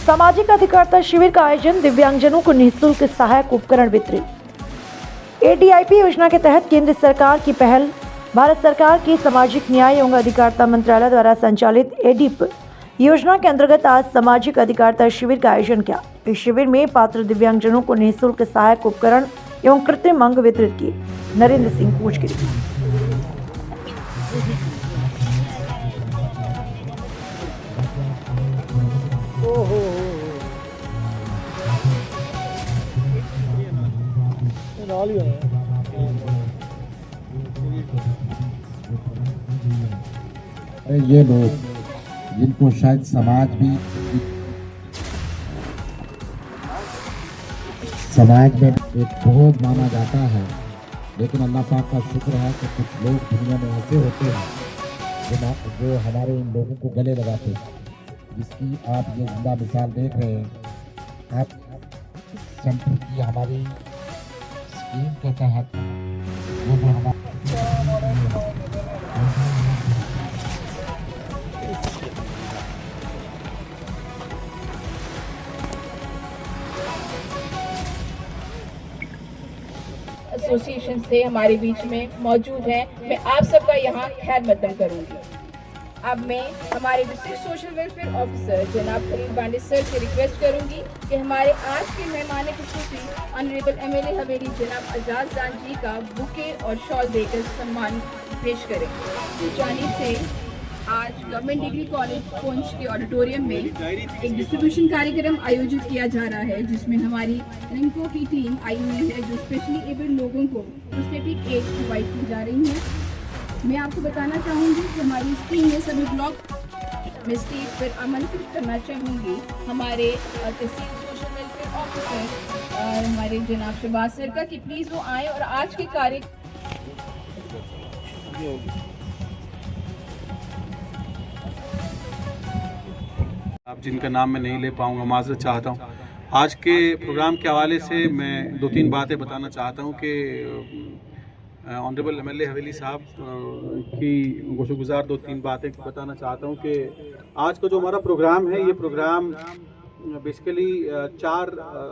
सामाजिक अधिकारिता शिविर का आयोजन, दिव्यांगजनों को निःशुल्क सहायक उपकरण वितरित। ADIP योजना के तहत केंद्र सरकार की पहल, भारत सरकार की सामाजिक न्याय एवं अधिकारिता मंत्रालय द्वारा संचालित ADIP योजना के अंतर्गत आज सामाजिक अधिकारिता शिविर का आयोजन किया। इस शिविर में पात्र दिव्यांगजनों को निःशुल्क सहायक उपकरण एवं कृत्रिम अंग वितरित किए। नरेंद्र सिंह पूछ की रिपोर्ट। ये लोग जिनको शायद समाज में एक बोझ माना जाता है, लेकिन अल्लाह पाक का शुक्र है कि कुछ लोग दुनिया में ऐसे होते हैं जो हमारे इन लोगों को गले लगाते हैं, जिसकी आप ये जिंदा मिसाल देख रहे हैं। आप सेंटर की हमारी स्कीम के तहत वो जो हमारे एसोसिएशन से हमारे बीच में मौजूद हैं, मैं आप सबका यहाँ खैर मकदम करूँगी। अब मैं हमारे डिस्ट्रिक्ट सोशल वेलफेयर ऑफिसर जनाब खलील बांडे सर से रिक्वेस्ट करूँगी कि हमारे आज के मेहमान खुसूसी ऑनरेबल MLA हवेली जनाब आजाद जान जी का बुके और शॉल देकर सम्मान पेश करें। जानिब से आज गवर्नमेंट डिग्री कॉलेज पुंछ के ऑडिटोरियम में एक डिस्ट्रीब्यूशन कार्यक्रम आयोजित किया जा रहा है, जिसमें हमारी रिंको की टीम आई हुई है, जो स्पेशली एबल्ड लोगों को प्रोस्थेटिक एड प्रोवाइड की जा रही है। मैं आपको बताना चाहूँगी कि हमारी इस टीम में सभी ब्लॉक में स्टेज पर आमंत्रित करना चाहूँगी हमारे तहसील सोशल वेलफेयर ऑफिसर हमारे जनाब शहबाज सर का, कि प्लीज़ वो आए और आज के कार्य आप जिनका नाम मैं नहीं ले पाऊंगा, माजरत चाहता हूं। आज के प्रोग्राम के हवाले से मैं 2-3 बातें बताना चाहता हूं कि ऑनरेबल MLA हवेली साहब की शुक्रगुजार 2-3 बातें बताना चाहता हूं कि आज का जो हमारा प्रोग्राम है, ये प्रोग्राम बेसिकली 4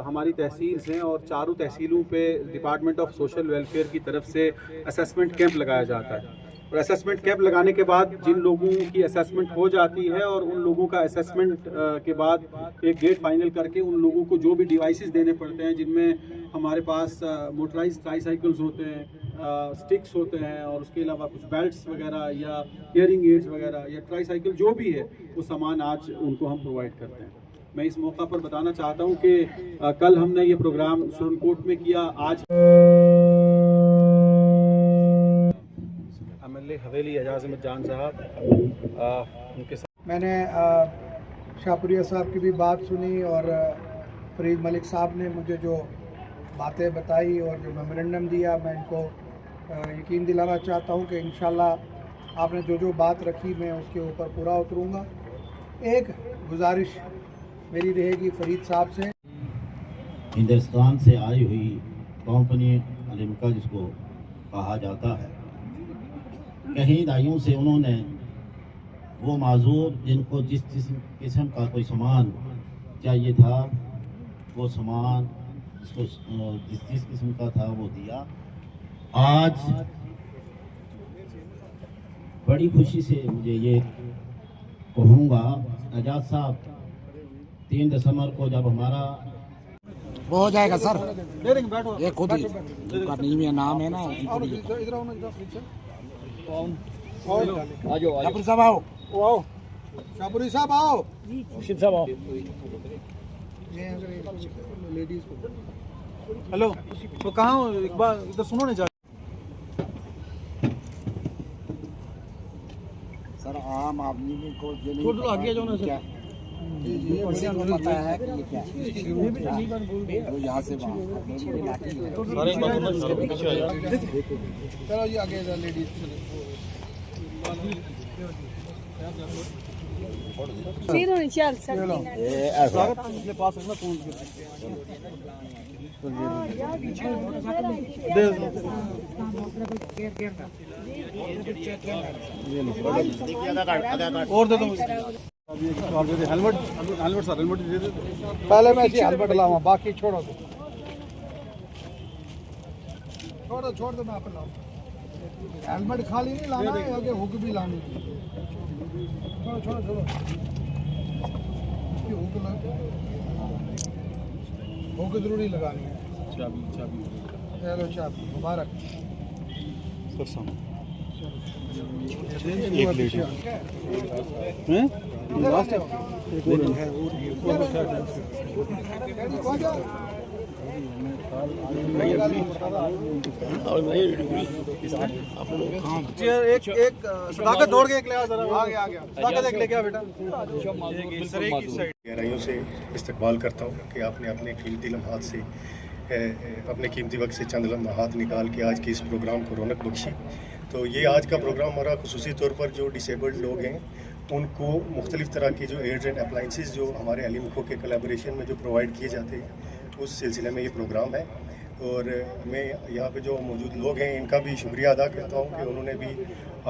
हमारी तहसील हैं और चारों तहसीलों पे डिपार्टमेंट ऑफ सोशल वेलफेयर की तरफ से असेसमेंट कैंप लगाया जाता है। और असेसमेंट कैंप लगाने के बाद जिन लोगों की असेसमेंट हो जाती है और उन लोगों का असेसमेंट के बाद एक डेट फाइनल करके उन लोगों को जो भी डिवाइसेस देने पड़ते हैं, जिनमें हमारे पास मोटराइज्ड ट्राईसाइकिल्स होते हैं, स्टिक्स होते हैं और उसके अलावा कुछ बेल्ट्स वगैरह या हियरिंग एड्स वगैरह या ट्राईसाइकिल जो भी है, वो सामान आज उनको हम प्रोवाइड करते हैं। मैं इस मौका पर बताना चाहता हूँ कि कल हमने ये प्रोग्राम सुरनकोट में किया। आज MLA हवेली एजाज अहमद जान साहब उनके साथ मैंने शाहपुरिया साहब की भी बात सुनी और फरीद मलिक साहब ने मुझे जो बातें बताई और जो मेमोरेंडम दिया, मैं इनको यकीन दिलाना चाहता हूं कि इंशाल्लाह आपने जो बात रखी मैं उसके ऊपर पूरा उतरूंगा। एक गुजारिश मेरी रहेगी फरीद साहब से, हिंदुस्तान से आई हुई कंपनी लिम्का जिसको कहा जाता है, कहीं दाइयों से उन्होंने वो माजूर जिनको जिस किस्म का कोई सामान चाहिए था, वो सामान जिसको जिस किस्म का था वो दिया। आज बड़ी खुशी से मुझे ये कहूँगा, आजाद साहब 3 दिसंबर को जब हमारा वो हो जाएगा सर, ये खुद ही उनका नीम नाम है ना। शाहपुरी साहब आओ, शाहपुरी साहब आओ, साहब आओ। लेडीज हेलो, तो कहाँ हो? एक बार इधर सुनो ना। सर आम आदमी को थोड़ा आगे जाओ ना सर। ये पता है कि ये क्या है, तो यहाँ से वहाँ चलो जी आगे लेडीज अपने पास रखना फोन और दे दो। हेलमेट सर हेलमेट दे दे पहले मैं इसी हेलमेट लाऊंगा, बाकी छोड़ो दो, छोड़ दो मैं आप लाऊं। हेलमेट खाली नहीं लाना है, आगे हुक भी लानी है। छोड़ो ये हुक जरूरी लगानी है। चाबी चलो चाबी मुबारक। एक प्लेट हैं लास्ट एक सदाकत दौड़ के एक ले आ जरा, आ गया सदाकत एक लेके आ बेटा। गहराइयों से इस्तकबाल करता हूँ कि आपने अपने कीमती लम्हात से अपने कीमती वक्त से चंद लम्हात निकाल के आज के इस प्रोग्राम को रौनक बख्शी। तो ये आज का प्रोग्राम हमारा खुसूसी तौर पर जो डिसेबल्ड लोग हैं उनको मुख्तलिफ़ तरह के जो एड्स एंड अप्लाइंसेस जो हमारे अलीमको के कोलैबोरेशन में जो प्रोवाइड किए जाते हैं उस सिलसिले में ये प्रोग्राम है। और मैं यहाँ पे जो मौजूद लोग हैं इनका भी शुक्रिया अदा करता हूँ कि उन्होंने भी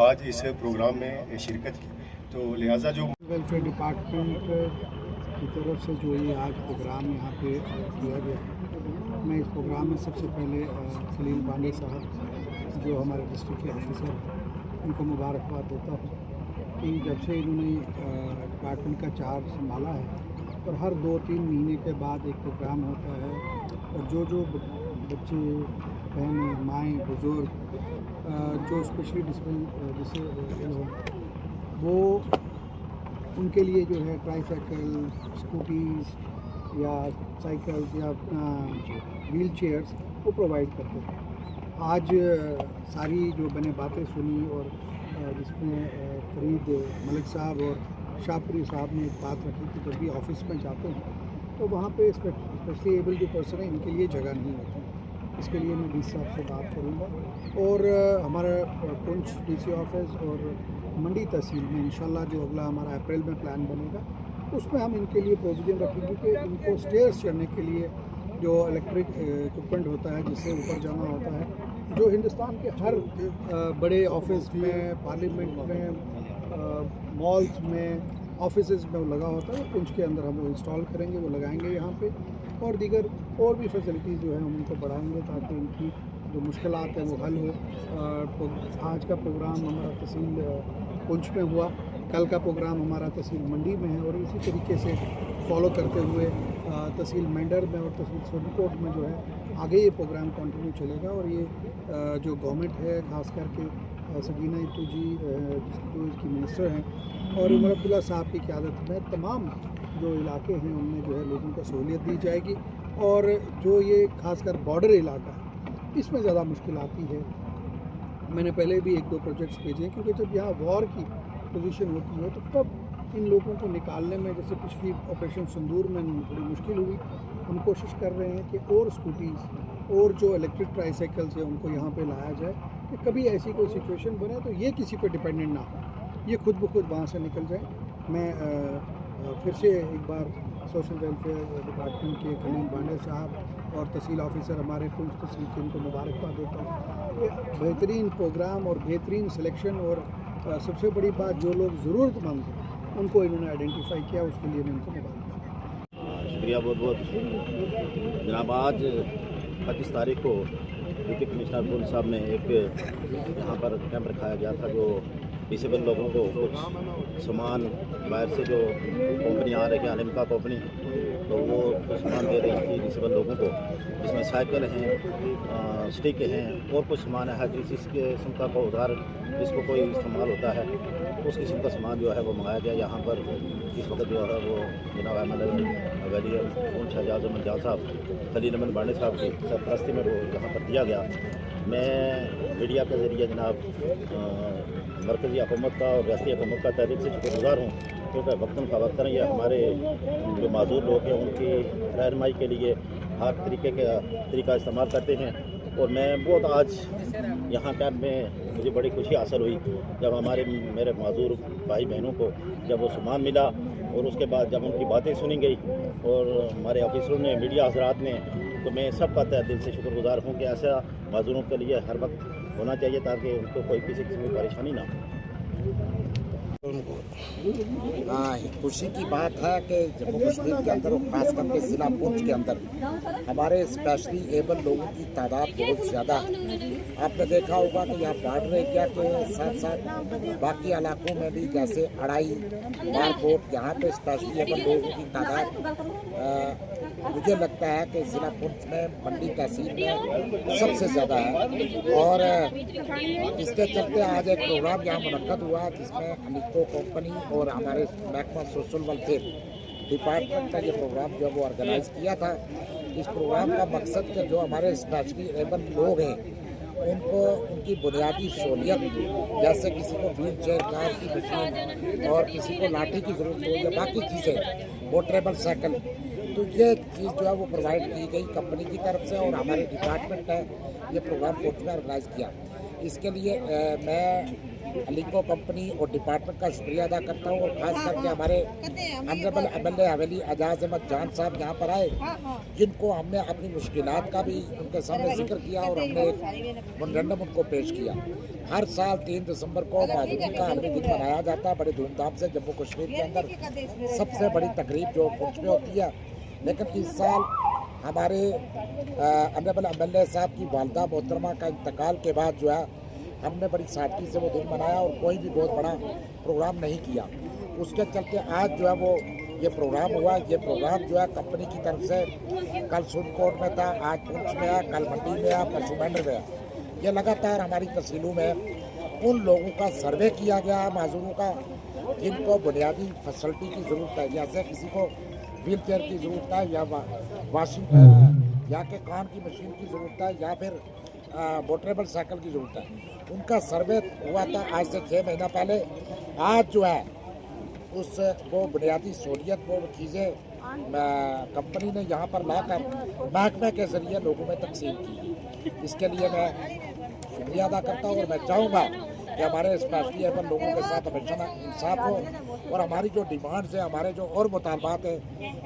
आज इस प्रोग्राम में शिरकत की। तो लिहाजा जो वेलफेयर डिपार्टमेंट की तरफ से जो ये आज प्रोग्राम यहाँ पे किया गया, मैं इस प्रोग्राम में सबसे पहले खलील पांडे साहब जो हमारे डिस्ट्रिक्ट के ऑफिसर, उनको मुबारकबाद देता हूँ कि जब से इन्होंने डिपार्टमेंट का चार्ज संभाला है और हर 2-3 महीने के बाद एक प्रोग्राम होता है और जो बच्चे, बहनें, माएँ, बुज़ुर्ग जो स्पेशली डिसेबल हो वो उनके लिए जो है ट्राईसाइकिल, स्कूटीज़ या साइकिल्स या व्हील चेयर्स वो प्रोवाइड करते हैं। आज सारी जो मैंने बातें सुनी और जिसमें फरीद मलिक साहब और शाहपुरी साहब ने एक बात रखी कि जब भी ऑफिस में जाते हैं तो वहाँ पे स्पेशली एबल जो पर्सन है इनके लिए जगह नहीं होती। इसके लिए मैं डीसी साहब से बात करूँगा और हमारा पुंछ डीसी ऑफिस और मंडी तहसील में इंशाल्लाह जो अगला हमारा अप्रैल में प्लान बनेगा उसमें हम इनके लिए प्रोविजन रखेंगे कि इनको स्टेयर्स चढ़ने के लिए जो इलेक्ट्रिक इक्विपमेंट होता है जिससे ऊपर जाना होता है, जो हिंदुस्तान के हर बड़े ऑफिस में, पार्लियामेंट में, मॉल्स में, ऑफिसेज में वो लगा होता है, पुंछ के अंदर हम वो इंस्टॉल करेंगे, वो लगाएंगे यहाँ पे और दीगर और भी फैसिलिटीज़ जो है हम उनको बढ़ाएंगे ताकि उनकी जो मुश्किलात है वो हल हो। आज का प्रोग्राम हमारा तहसील पुंछ में हुआ, कल का प्रोग्राम हमारा तहसील मंडी में है और इसी तरीके से फॉलो करते हुए तहसील मेंढर में और तहसील सोनीकोट में जो है आगे ये प्रोग्राम कंटिन्यू चलेगा। और ये जो गवर्नमेंट है खास करके सकीना इत्तू जी जो इसकी मिनिस्टर हैं और उमर अब्दुल्ला साहब की क़यादत में तमाम जो इलाके हैं उनमें जो है लोगों को सहूलियत दी जाएगी। और जो ये खासकर बॉर्डर इलाका है इसमें ज़्यादा मुश्किल आती है। मैंने पहले भी 1-2 प्रोजेक्ट्स भेजे हैं क्योंकि जब यहाँ वॉर की पोजीशन होती है तो तब इन लोगों को निकालने में, जैसे पिछली ऑपरेशन सिंदूर में थोड़ी मुश्किल हुई। हम कोशिश कर रहे हैं कि और स्कूटीज़ और जो इलेक्ट्रिक ट्राईसाइकिल्स है उनको यहाँ पे लाया जाए कि कभी ऐसी कोई सिचुएशन बने तो ये किसी पे डिपेंडेंट ना हो, ये खुद ब खुद वहाँ से निकल जाए। मैं फिर से एक बार सोशल वेलफेयर डिपार्टमेंट के खलील पांडे साहब और तहसील ऑफिसर हमारे पुंछ तहसील के इनको मुबारकबाद देता हूँ कि बेहतरीन प्रोग्राम और बेहतरीन सिलेक्शन और सबसे बड़ी बात जो लोग ज़रूरतमंद हैं उनको इन्होंने आइडेंटिफाई किया, उसके लिए मैं इनको मुबारकबाद। शुक्रिया बहुत बहुत जनाब। आज 25 तारीख को डिप्टी कमिश्नर पुंछ साहब ने एक यहाँ पर कैंप रखाया गया था जो डिसेबल लोगों को कुछ सामान बाहर से जो कंपनी आ रही है अलिमका कंपनी, तो वो कुछ सामान दे रही थी डिसेबल लोगों को, जिसमें साइकिल हैं, स्टिक हैं और कुछ सामान है जिस किस्म का औजार जिसको कोई इस्तेमाल होता है उस किस्म का सामान जो है वो मंगाया गया। यहाँ पर इस वक्त जो है वो जनाब वली पुंछ एजाज अहमद जाल साहब, खलील अहमद पांडे साहब की सरपरस्ती में वो यहाँ पर दिया गया। मैं मीडिया के ज़रिए जनाब मरकज़ी हुकूमत का और रियासती हुकूमत का तहरीक से शुक्रगुजार हूँ क्योंकि वक्तन फ़वक्तन ये हमारे जो माजूर लोग हैं उनकी रहनुमाई के लिए हर तरीका इस्तेमाल करते हैं। और मैं बहुत आज यहाँ कैंप में मुझे बड़ी खुशी हासिल हुई जब मेरे माजूर भाई बहनों को जब वो सामान मिला और उसके बाद जब उनकी बातें सुनी गई और हमारे ऑफिसरों ने, मीडिया हजरात ने, तो मैं सबका तहे दिल से शुक्रगुजार हूँ कि ऐसा माजूरों के लिए हर वक्त होना चाहिए ताकि उनको कोई किसी किस्म की परेशानी ना हो। खुशी की बात है कि जम्मू कश्मीर के अंदर और खास करके जिला पुंछ के अंदर हमारे स्पेशली एबल लोगों की तादाद बहुत ज़्यादा है। आपने देखा होगा कि यहाँ बॉर्डर एरिया के साथ साथ बाकी इलाकों में भी जैसे अड़ाई बारकोट यहाँ पे स्पेशली एबल लोगों की तादाद मुझे लगता है कि जिला पुंछ में मंडी तहसील में सबसे ज़्यादा है। और इसके चलते आज एक प्रोग्राम यहाँ मुनक्कद हुआ जिसमें अलिको कंपनी और हमारे महकमा सोशल वेलफेयर डिपार्टमेंट का ये प्रोग्राम जो वो ऑर्गेनाइज किया था। इस प्रोग्राम का मकसद कि जो हमारे स्पेशली एबल लोग हैं उनको उनकी बुनियादी सहूलियत जैसे किसी को व्हील चेयर कार की मशीन और किसी को लाठी की ज़रूरत हो या बाकी चीज़ें मोटरेबल साइकिल, तो ये चीज़ जो है वो प्रोवाइड की गई कंपनी की तरफ से और हमारे डिपार्टमेंट ने ये प्रोग्राम कोर्ट में ऑर्गेनाइज किया। इसके लिए मैं अलिको कंपनी और डिपार्टमेंट का शुक्रिया अदा करता हूँ और ख़ास करके हमारे ऑनरेबल एमएलए हवेली एजाज अहमद जान साहब यहाँ पर आए, जिनको हमने अपनी मुश्किलात का भी उनके सामने जिक्र किया और हमने एक मेमोरेंडम उनको पेश किया। हर साल 3 दिसंबर को माजूरी का आलमी दिन मनाया जाता है बड़े धूमधाम से। जम्मू कश्मीर के अंदर सबसे बड़ी तकरीब जो पुंछ में होती है, लेकिन इस साल हमारे ऑनरेबल एमएलए साहब की वालदा मोहतरमा का इंतकाल के बाद जो है हमने बड़ी सादगी से वो दिन मनाया और कोई भी बहुत बड़ा प्रोग्राम नहीं किया। उसके चलते आज जो है वो ये प्रोग्राम हुआ। ये प्रोग्राम जो है कंपनी की तरफ से कल सुरकोट में था, आज पुंछ में है, कल मंडी में है, परसों मेंढर में है। ये लगातार हमारी तहसीलों में उन लोगों का सर्वे किया गया है माजूरों का जिनको बुनियादी फैसिलिटी की ज़रूरत है, जैसे किसी को व्हील चेयर की ज़रूरत है या वाशिंग या के काम की मशीन की ज़रूरत है या फिर मोटरेबल साइकिल की ज़रूरत है। उनका सर्वे हुआ था आज से 6 महीना पहले। आज जो है उस वो बुनियादी सहूलियत वो चीज़ें कंपनी ने यहाँ पर लाकर महकमे के ज़रिए लोगों में तकसीम की। इसके लिए मैं शुक्रिया अदा करता हूँ और मैं चाहूँगा कि हमारे स्पेशली एबल लोगों के साथ हमेशा इंसाफ हो और हमारी जो डिमांड्स है, हमारे जो और मुतालबात है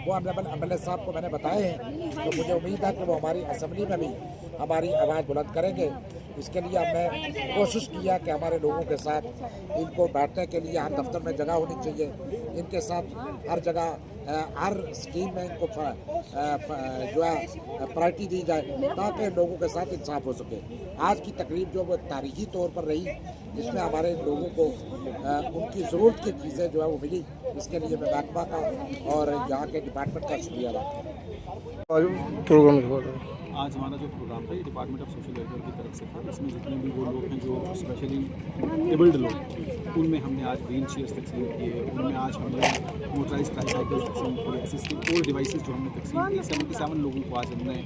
वो ऑनरेबल एमएलए साहब को मैंने बताए हैं। तो मुझे उम्मीद है कि वो हमारी असम्बली में भी हमारी आवाज़ बुलंद करेंगे। इसके लिए हमने कोशिश किया कि हमारे लोगों के साथ इनको बैठने के लिए हर दफ्तर में जगह होनी चाहिए, इनके साथ हर जगह हर स्कीम में इनको जो है प्रायोरिटी दी जाए ताकि लोगों के साथ इंसाफ हो सके। आज की तकरीब जो वो तारीखी तौर पर रही जिसमें हमारे लोगों को उनकी ज़रूरत की चीज़ें जो है वो मिली, इसके लिए मैं महकमा का और यहाँ के डिपार्टमेंट का शुक्रिया अदा करता हूँ। आज हमारा जो प्रोग्राम था ये डिपार्टमेंट ऑफ सोशल वेलफेयर की तरफ से था। इसमें जितने भी वो लोग हैं जो स्पेशली एबल्ड लोग, उनमें हमने आज व्हील चेयर्स तकसीम किए, उनमें आज हमने मोटराइज ट्राईसाइकिल तकसीम किए, असिस्टिंग और डिवाइसेस जो हमने तकसीम की। 77 लोगों को आज हमने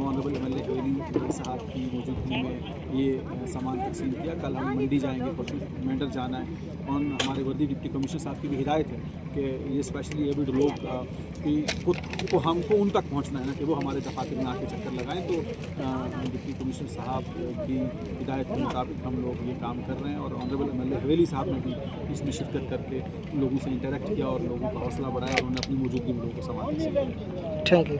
ऑनरेबल एमएलए हवेली साहब की मौजूदगी में ये सामान तकसीम किया। कल हम मंडी जाएंगे, परसों मेंढर जाना है और हमारे वर्दी डिप्टी कमिश्नर साहब की भी हिदायत है कि ये स्पेशली एबल्ड लोग को हमको उन तक पहुँचना है ना कि वो हमारे दफातर में आके चक्कर लगाएं। तो डिप्टी कमिश्नर साहब की हिदायत के मुताबिक हम लोग ये काम कर रहे हैं और ऑनरेबल एमएलए हवेली साहब ने भी इसमें शिरकत करके लोगों से इंटरेक्ट किया और लोगों का हौसला बढ़ाया और उन्होंने अपनी मौजूदगी में लोगों को सामान। Thank you.